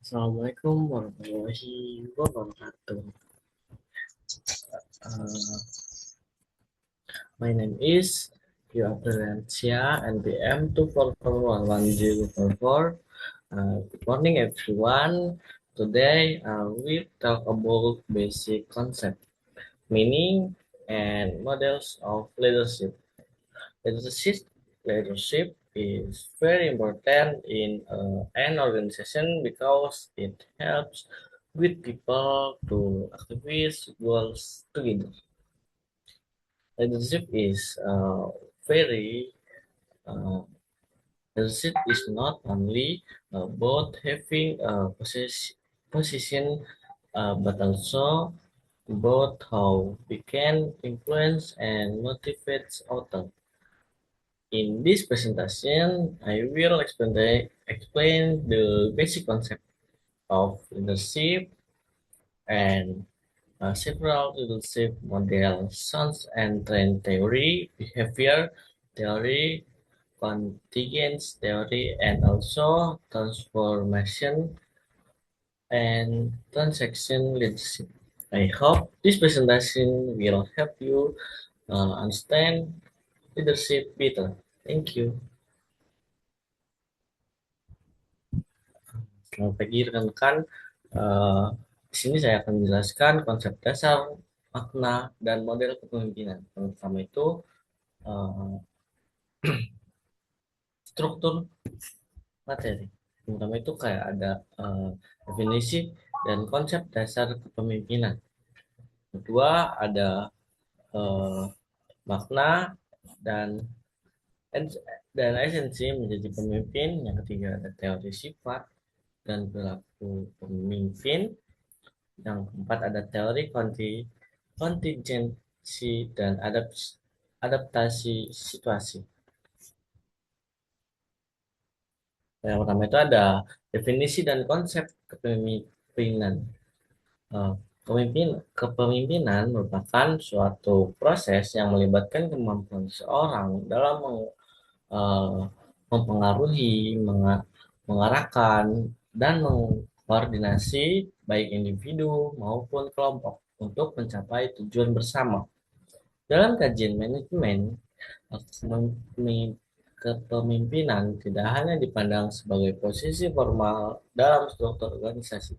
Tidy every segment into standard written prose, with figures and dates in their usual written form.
Assalamualaikum warahmatullahi wabarakatuh. Uh, my name is Yoaprencia NPM 2441104. Good morning, everyone. Today we talk about basic concept, meaning, and models of leadership. Leadership, leadership is very important in an organization because it helps with people to accomplish goals together. Leadership is very uh, leadership is not only about having a position, but also about how we can influence and motivate others. In this presentation, I will explain the basic concept of leadership and several leadership models, science and trend theory, behavior theory, contingence theory, and also transformation and transaction leadership. I hope this presentation will help you understand leadership better. Thank you. Selamat pagi rekan-rekan. Eh, di sini saya akan menjelaskan konsep dasar, makna, dan model kepemimpinan. Yang pertama itu eh, struktur materi. Yang pertama itu kayak ada definisi dan konsep dasar kepemimpinan. Kedua ada eh, makna dan esensi menjadi pemimpin. Yang ketiga ada teori sifat dan perilaku pemimpin. Yang keempat ada teori kontingensi dan adaptasi situasi. Yang pertama itu ada definisi dan konsep kepemimpinan. Eh, Kepemimpinan merupakan suatu proses yang melibatkan kemampuan seseorang dalam eh, mempengaruhi, mengarahkan, dan mengkoordinasi baik individu maupun kelompok untuk mencapai tujuan bersama. Dalam kajian manajemen, kepemimpinan tidak hanya dipandang sebagai posisi formal dalam struktur organisasi,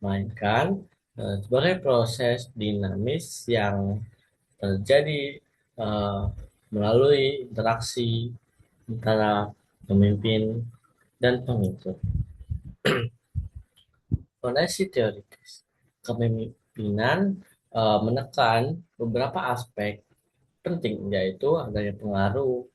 melainkan sebagai proses dinamis yang terjadi eh, melalui interaksi antara pemimpin dan pengikut. Fondasi teoritis kepemimpinan menekan beberapa aspek penting, yaitu adanya pengaruh,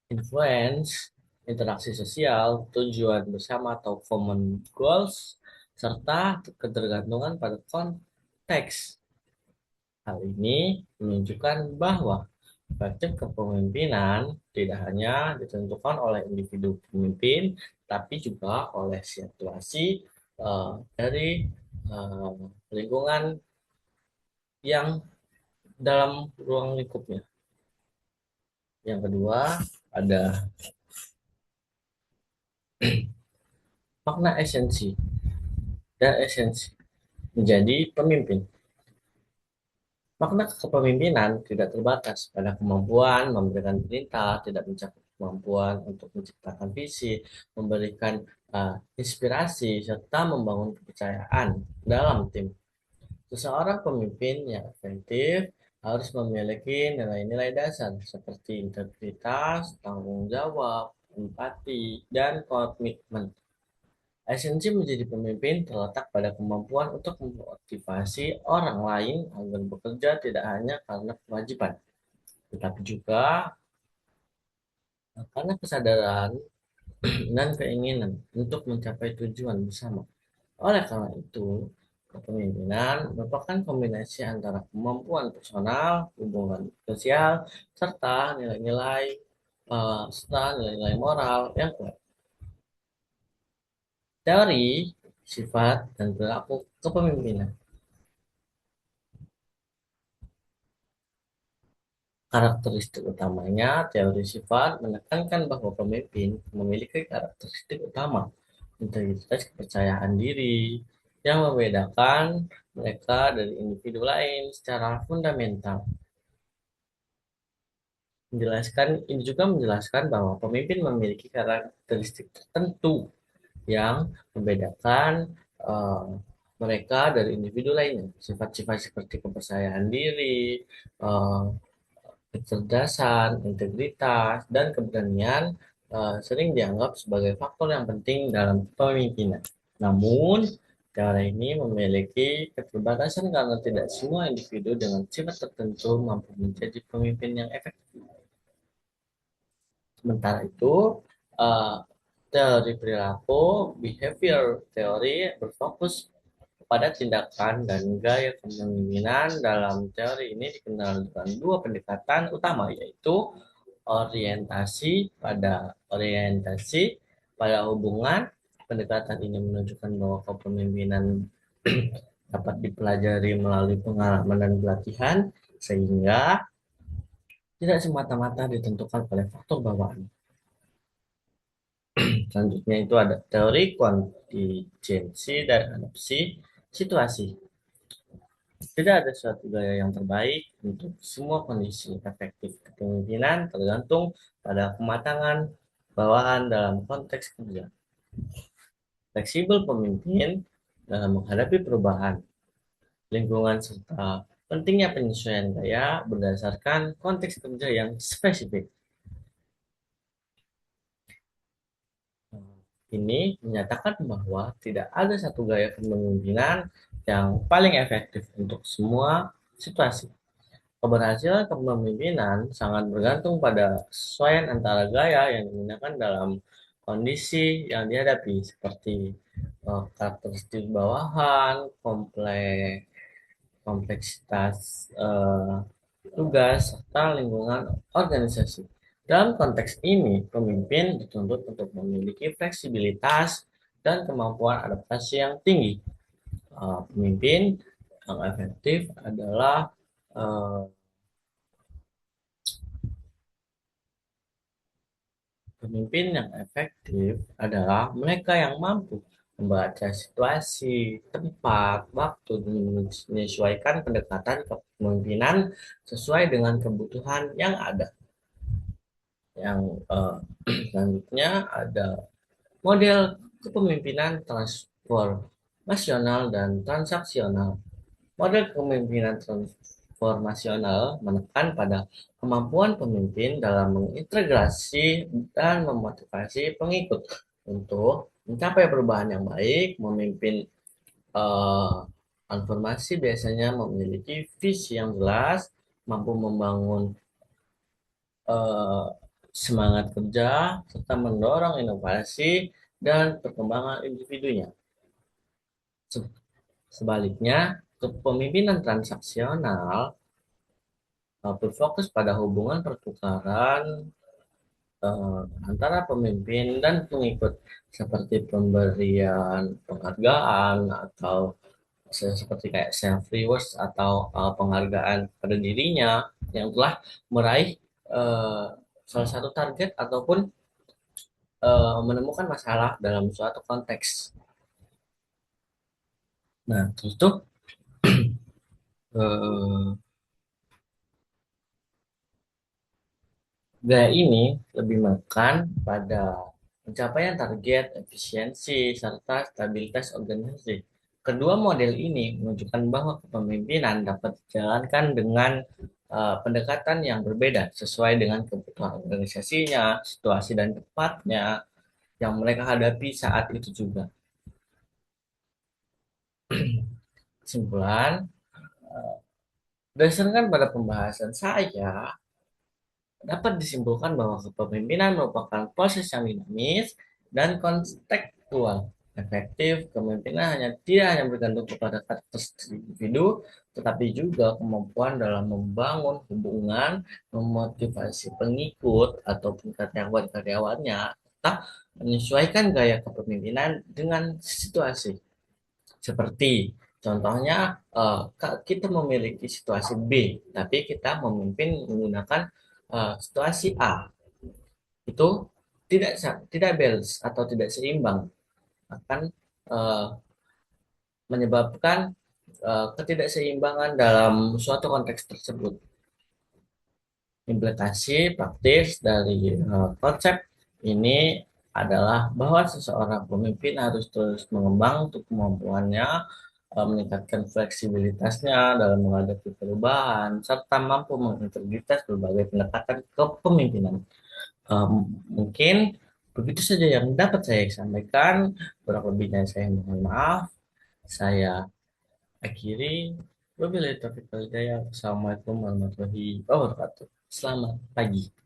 influence, interaksi sosial, tujuan bersama atau common goals, serta ketergantungan pada konteks. Hal ini menunjukkan bahwa efektif kepemimpinan tidak hanya ditentukan oleh individu pemimpin, tapi juga oleh situasi dari uh, lingkungan yang dalam ruang lingkupnya. Yang kedua, ada makna esensi dan esensi menjadi pemimpin. Makna kepemimpinan tidak terbatas pada kemampuan memberikan perintah, tidak mencakup kemampuan untuk menciptakan visi, memberikan inspirasi, serta membangun kepercayaan dalam tim. Seseorang pemimpin yang efektif harus memiliki nilai-nilai dasar seperti integritas, tanggung jawab, empati, dan komitmen. Esensi menjadi pemimpin terletak pada kemampuan untuk memotivasi orang lain agar bekerja tidak hanya karena kewajiban, tetapi juga karena kesadaran dan keinginan untuk mencapai tujuan bersama. Oleh karena itu, kepemimpinan merupakan kombinasi antara kemampuan personal, hubungan sosial, serta nilai-nilai moral yang kuat. Teori sifat, dan perilaku kepemimpinan. Karakteristik utamanya, teori sifat menekankan bahwa pemimpin memiliki karakteristik utama, integritas, kepercayaan diri, yang membedakan mereka dari individu lain secara fundamental. Ini juga menjelaskan bahwa pemimpin memiliki karakteristik tertentu yang membedakan eh, mereka dari individu lainnya. Sifat-sifat seperti kepercayaan diri, eh, kecerdasan, integritas, dan keberanian sering dianggap sebagai faktor yang penting dalam kepemimpinan. Namun, cara ini memiliki keterbatasan karena tidak semua individu dengan sifat tertentu mampu menjadi pemimpin yang efektif. Sementara itu, eh, teori perilaku, behavior teori berfokus pada tindakan dan gaya kepemimpinan. Dalam teori ini dikenal dengan dua pendekatan utama, yaitu orientasi pada hubungan. Pendekatan ini menunjukkan bahwa kepemimpinan dapat dipelajari melalui pengalaman dan pelatihan, sehingga tidak semata-mata ditentukan oleh faktor bawaan. Selanjutnya itu ada teori kontingensi dan adaptasi situasi. Tidak ada suatu gaya yang terbaik untuk semua kondisi. Efektif kepemimpinan tergantung pada kematangan bawahan dalam konteks kerja. Fleksibel pemimpin dalam menghadapi perubahan lingkungan serta pentingnya penyesuaian gaya berdasarkan konteks kerja yang spesifik. Ini menyatakan bahwa tidak ada satu gaya kepemimpinan yang paling efektif untuk semua situasi. Keberhasilan kepemimpinan sangat bergantung pada kesesuaian antara gaya yang digunakan dalam kondisi yang dihadapi, seperti karakteristik bawahan, kompleksitas tugas, serta lingkungan organisasi. Dalam konteks ini, pemimpin dituntut untuk memiliki fleksibilitas dan kemampuan adaptasi yang tinggi. Pemimpin yang efektif adalah uh, Pemimpin yang efektif adalah mereka yang mampu membaca situasi, tempat, waktu, dan menyesuaikan pendekatan kepemimpinan sesuai dengan kebutuhan yang ada. Yang selanjutnya ada model kepemimpinan transformasional dan transaksional. Model kepemimpinan transformasional menekan pada kemampuan pemimpin dalam mengintegrasi dan memotivasi pengikut untuk mencapai perubahan yang baik. Memimpin eh, transformasi biasanya memiliki visi yang jelas, mampu membangun eh, semangat kerja, serta mendorong inovasi dan perkembangan individunya. Sebaliknya, kepemimpinan transaksional berfokus pada hubungan pertukaran antara pemimpin dan pengikut, seperti pemberian penghargaan atau seperti kayak self rewards atau penghargaan pada dirinya yang telah meraih uh, salah satu target ataupun menemukan masalah dalam suatu konteks. Nah, terus tuh uh, gaya ini lebih menekan pada pencapaian target, efisiensi, serta stabilitas organisasi. Kedua model ini menunjukkan bahwa kepemimpinan dapat dijalankan dengan pendekatan yang berbeda sesuai dengan kebutuhan organisasinya, situasi dan tempatnya yang mereka hadapi saat itu juga. Kesimpulan, berdasarkan pada pembahasan saya, dapat disimpulkan bahwa kepemimpinan merupakan proses yang dinamis dan kontekstual. Efektif kepemimpinan tidak hanya bergantung kepada karakteristik individu, tetapi juga kemampuan dalam membangun hubungan, memotivasi pengikut ataupun karyawan-karyawannya, serta menyesuaikan gaya kepemimpinan dengan situasi. Seperti contohnya, kita memiliki situasi B, tapi kita memimpin menggunakan situasi A. Itu tidak balance atau tidak seimbang, akan eh, menyebabkan ketidakseimbangan dalam suatu konteks tersebut. Implikasi praktis dari konsep ini adalah bahwa seseorang pemimpin harus terus mengembang untuk kemampuannya, meningkatkan fleksibilitasnya dalam menghadapi perubahan, serta mampu mengintegritas berbagai pendekatan kepemimpinan. Um, Mungkin begitu saja yang dapat saya sampaikan. Kurang lebihnya saya mohon maaf. Saya akhiri. Wabillahi taufiq wal hidayah. Assalamualaikum warahmatullahi wabarakatuh. Selamat pagi.